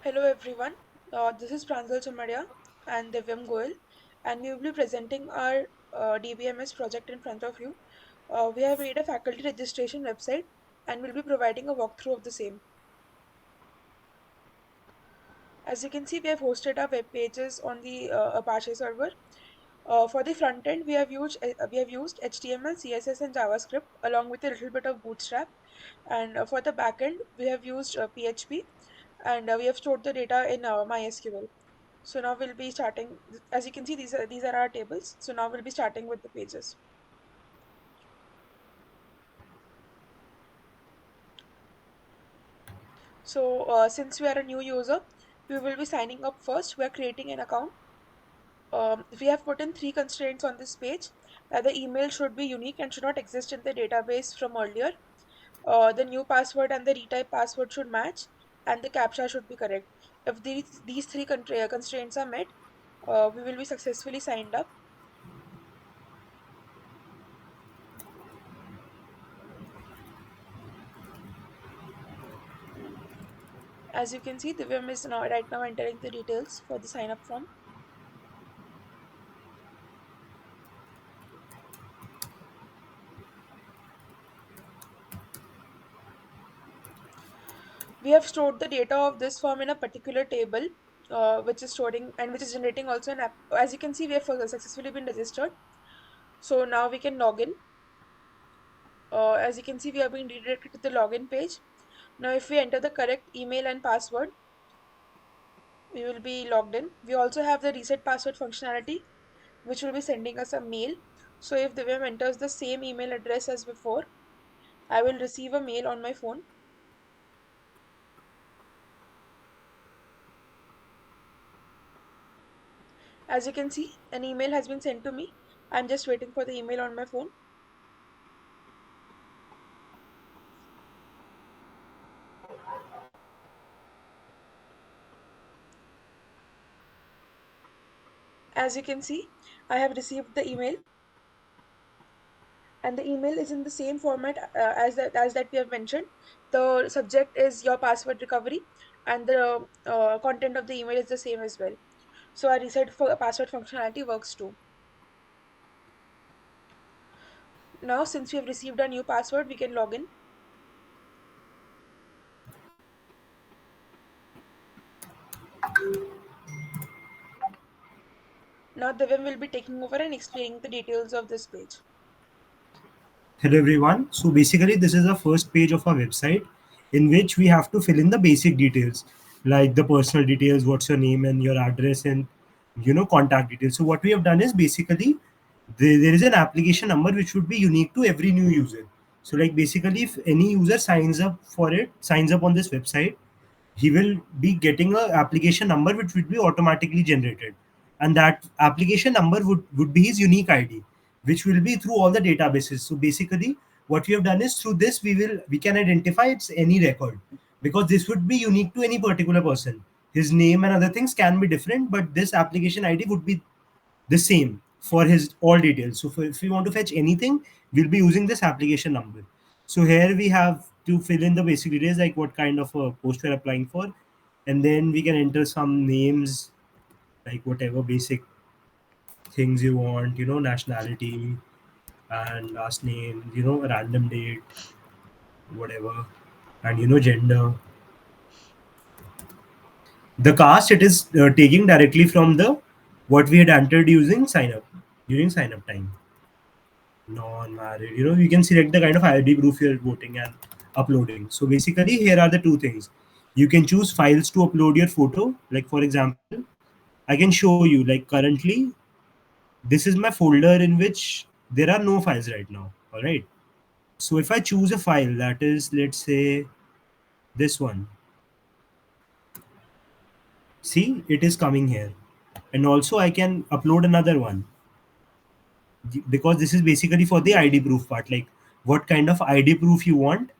Hello everyone, this is Pranjal Chamaria and Divyam Goel, and we will be presenting our DBMS project in front of you. We have made a faculty registration website and will be providing a walkthrough of the same. As you can see, we have hosted our web pages on the Apache server. For the front end, we have used HTML, CSS, and JavaScript along with a little bit of Bootstrap. And for the back end, we have used PHP, and we have stored the data in MySQL. So now we'll be starting. As you can see, these are our tables. So now we'll be starting with the pages. So since we are a new user, we will be signing up first. We are creating an account. We have put in three constraints on this page. The email should be unique and should not exist in the database from earlier. The new password and the retype password should match, and the captcha should be correct. If these three constraints are met, we will be successfully signed up. As you can see, Divyam is right now entering the details for the sign up form. We have stored the data of this form in a particular table, which is storing and which is generating also an app. As you can see, we have successfully been registered. So now we can log in. As you can see, we are being redirected to the login page. Now, if we enter the correct email and password, we will be logged in. We also have the reset password functionality, which will be sending us a mail. So if the Divyam enters the same email address as before, I will receive a mail on my phone. As you can see, an email has been sent to me. I'm just waiting for the email on my phone. As you can see, I have received the email, and the email is in the same format as that we have mentioned. The subject is your password recovery, and the content of the email is the same as well. So our reset for password functionality works too. Now, since we have received a new password, we can log in. Now, Divyam will be taking over and explaining the details of this page. Hello everyone. So basically this is the first page of our website in which we have to fill in the basic details like the personal details, what's your name and your address and contact details. So what we have done is basically there is an application number which would be unique to every new user. So like basically if any user signs up on this website, he will be getting a application number which would be automatically generated, and that application number would be his unique id, which will be through all the databases. So basically what we have done is through this we can identify it's any record, because this would be unique to any particular person. His name and other things can be different, but this application id would be the same for his all details. So if we want to fetch anything, we'll be using this application number. So here we have to fill in the basic details like what kind of a post we're applying for, and then we can enter some names like whatever basic things you want, nationality and last name, a random date, whatever, and gender. The caste it is taking directly from the what we had entered using sign up during sign up time. Non-married, you can select the kind of id proof you're voting and uploading. So basically here are the two things. You can choose files to upload your photo. Like for example, I can show you, like currently this is my folder in which there are no files right now. All right, so if I choose a file, that is, let's say, this one, see, it is coming here. And also I can upload another one, because this is basically for the id proof part, like what kind of id proof you want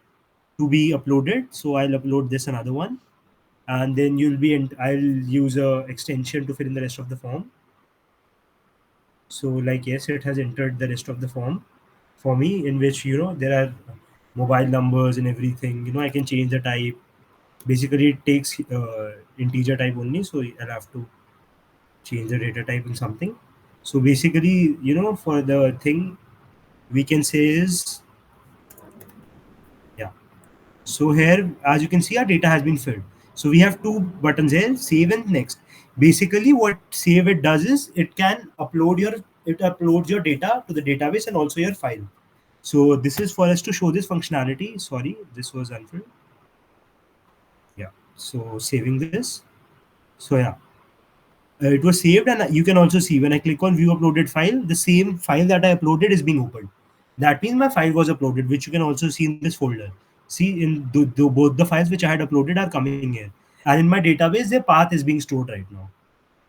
to be uploaded. So I'll upload this another one, and then I'll use a extension to fill in the rest of the form. So like, yes, it has entered the rest of the form for me, in which there are mobile numbers and everything. I can change the type, Basically, it takes integer type only, so I'll have to change the data type in something. So basically, for the thing we can say is, yeah. So here, as you can see, our data has been filled. So we have two buttons here, save and next. Basically, what save it does is it uploads your data to the database and also your file. So this is for us to show this functionality. Sorry, this was unfilled. Yeah. So saving this. So yeah, it was saved, and you can also see when I click on view uploaded file, the same file that I uploaded is being opened. That means my file was uploaded, which you can also see in this folder. See, in both the files which I had uploaded are coming here, and in my database their path is being stored right now.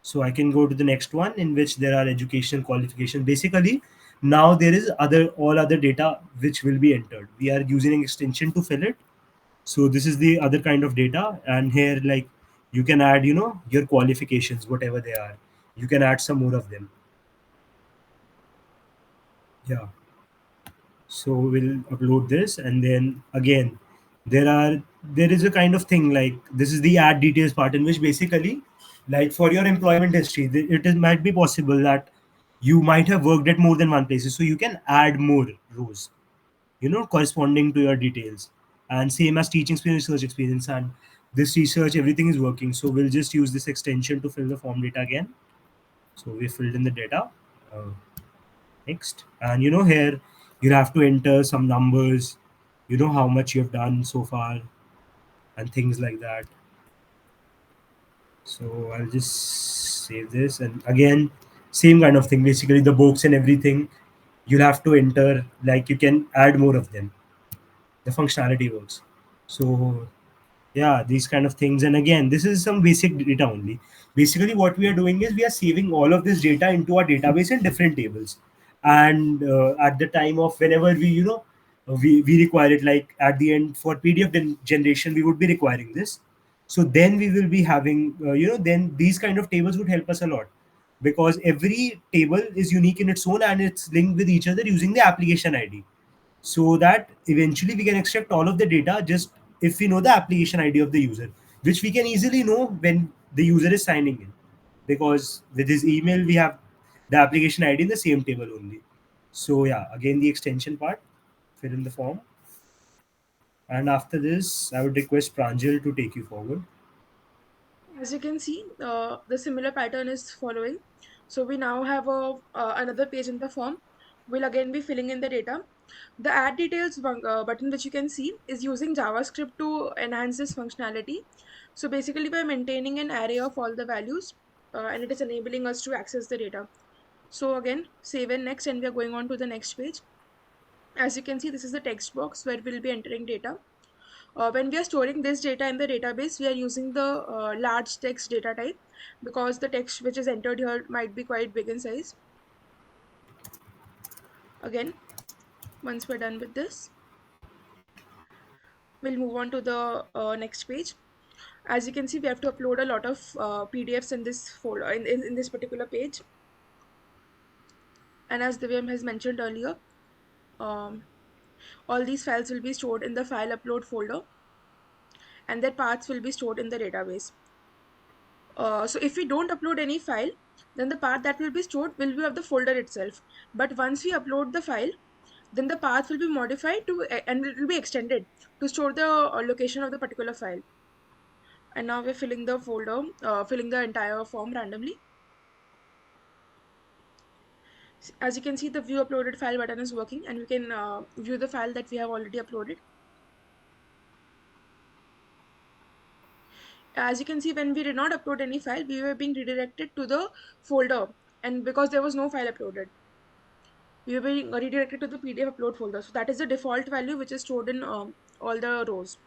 So I can go to the next one, in which there are education qualification. Basically, now there is other all other data which will be entered. We are using an extension to fill it. So this is the other kind of data, and here, like, you can add your qualifications, whatever they are. You can add some more of them. Yeah. So we'll upload this, and then again, there is a kind of thing, like, this is the add details part, in which basically, like, for your employment history, might be possible that you might have worked at more than one places, so you can add more rows, corresponding to your details. And same as teaching experience, research experience, and this research, everything is working. So we'll just use this extension to fill the form data again. So we filled in the data. uh, Next, and here you have to enter some numbers, how much you've done so far, and things like that. So I'll just save this, and again, same kind of thing. Basically, the books and everything, you'll have to enter, like, you can add more of them. The functionality works. So yeah, these kind of things. And again, this is some basic data only. Basically, what we are doing is we are saving all of this data into our database in different tables. And at the time of whenever we require it, like at the end for PDF generation, we would be requiring this. So then we will be having then these kind of tables would help us a lot, because every table is unique in its own, and it's linked with each other using the application ID, so that eventually we can extract all of the data just if we know the application ID of the user, which we can easily know when the user is signing in, because with his email we have the application ID in the same table only. So yeah, again, the extension part, fill in the form, and after this I would request Pranjal to take you forward. As you can see, the similar pattern is following. So we now have a another page in the form. We'll again be filling in the data. The add details button, which you can see, is using JavaScript to enhance this functionality. So basically, by maintaining an array of all the values, and it is enabling us to access the data. So again, save and next, and we are going on to the next page. As you can see, this is the text box where we'll be entering data. When we are storing this data in the database, we are using the large text data type, because the text which is entered here might be quite big in size. Again, once we're done with this, we'll move on to the next page. As you can see, we have to upload a lot of PDFs in this folder, in this particular page. And as Divyam has mentioned earlier, um, all these files will be stored in the file upload folder, and their paths will be stored in the database. So if we don't upload any file, then the path that will be stored will be of the folder itself. But once we upload the file, then the path will be modified to and it will be extended to store the location of the particular file. And now we're filling the folder, filling the entire form randomly. As you can see, the view uploaded file button is working, and we can view the file that we have already uploaded. As you can see, when we did not upload any file, we were being redirected to the folder, and because there was no file uploaded, we were being redirected to the PDF upload folder. So that is the default value which is stored in all the rows.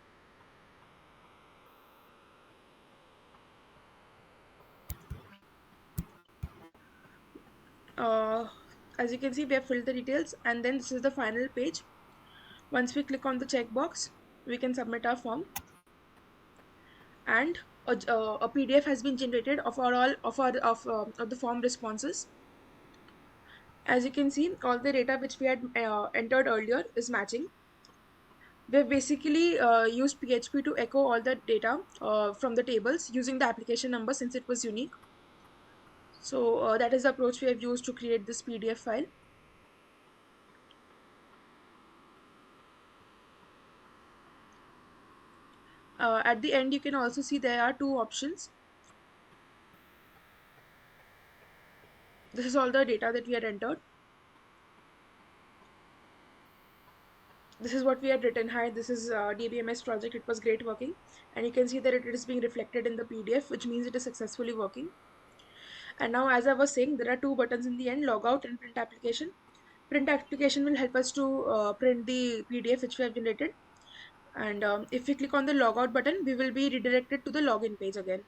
Uh, as you can see, we have filled the details, and then this is the final page. Once we click on the checkbox, we can submit our form, and a PDF has been generated of our all of the form responses. As you can see, all the data which we had entered earlier is matching. We've basically used PHP to echo all the data from the tables using the application number since it was unique. So that is the approach we have used to create this PDF file. At the end, you can also see there are two options. This is all the data that we had entered. This is what we had written. Hi, this is DBMS project. It was great working. And you can see that it is being reflected in the PDF, which means it is successfully working. And now, as I was saying, there are two buttons in the end, logout and print application. Print application will help us to print the PDF which we have generated. And if we click on the logout button, we will be redirected to the login page again,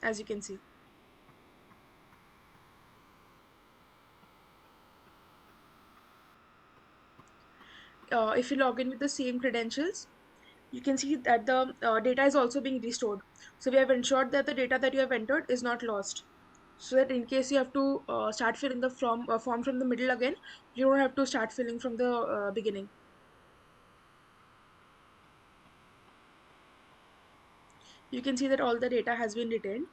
as you can see. If you log in with the same credentials, you can see that the data is also being restored. So we have ensured that the data that you have entered is not lost. So that in case you have to start filling the form from the middle again, you don't have to start filling from the beginning. You can see that all the data has been retained.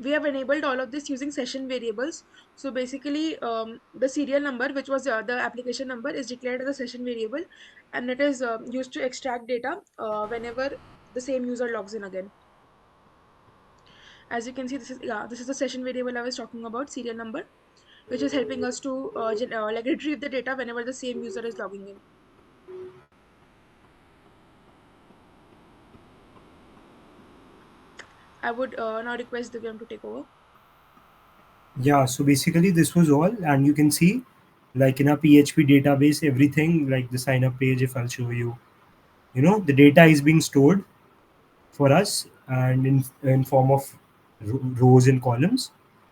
We have enabled all of this using session variables. So basically, the serial number, which was the application number, is declared as a session variable, and it is used to extract data whenever the same user logs in again. As you can see, this is the session variable I was talking about, serial number, which is helping us to like retrieve the data whenever the same user is logging in. I would now request Divyam to take over. Yeah, so basically this was all, and you can see, like in a PHP database, everything like the sign up page. If I'll show you, the data is being stored for us and in form of rows and columns.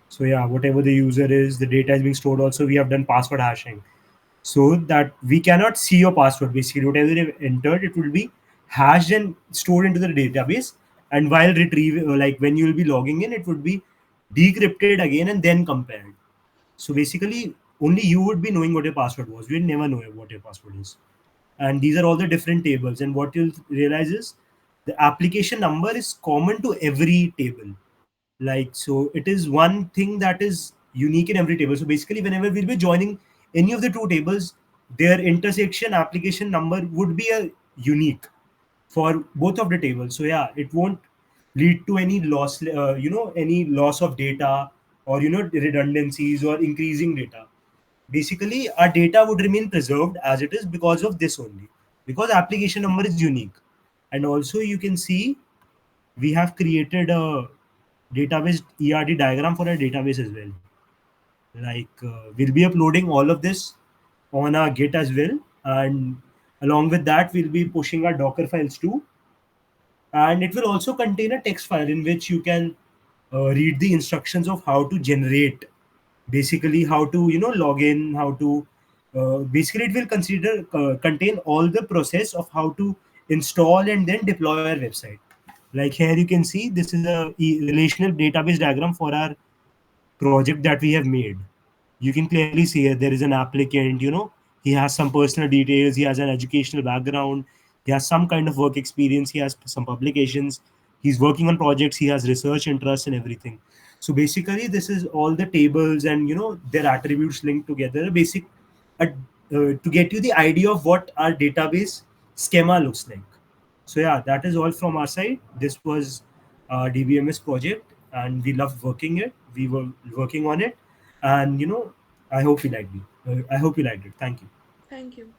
So yeah, whatever the user is, the data is being stored. Also, we have done password hashing so that we cannot see your password. Basically, whatever you've entered, it will be hashed and stored into the database. And while retrieving, like when you will be logging in, it would be decrypted again and then compared. So basically, only you would be knowing what your password was. We'll never know what your password is. And these are all the different tables. And what you'll realize is the application number is common to every table. Like, so it is one thing that is unique in every table. So basically, whenever we'll be joining any of the two tables, their intersection application number would be a unique for both of the tables. So yeah, it won't lead to any loss, any loss of data or redundancies or increasing data. Basically, our data would remain preserved as it is because of this only, because application number is unique. And also, you can see we have created a database ERD diagram for our database as well. Like we'll be uploading all of this on our Git as well, and along with that, we'll be pushing our Docker files too, and it will also contain a text file in which you can read the instructions of how to generate, basically how to log in, how to basically it will contain all the process of how to install and then deploy our website. Like here you can see this is a relational database diagram for our project that we have made. You can clearly see it. There is an applicant, he has some personal details, he has an educational background, he has some kind of work experience, he has some publications, he's working on projects, he has research interests and everything. So basically, this is all the tables and their attributes linked together. To get you the idea of what our database schema looks like. So yeah, that is all from our side. This was DBMS project, and we loved working it. We were working on it, and I hope you liked it. I hope you liked it. Thank you. Thank you.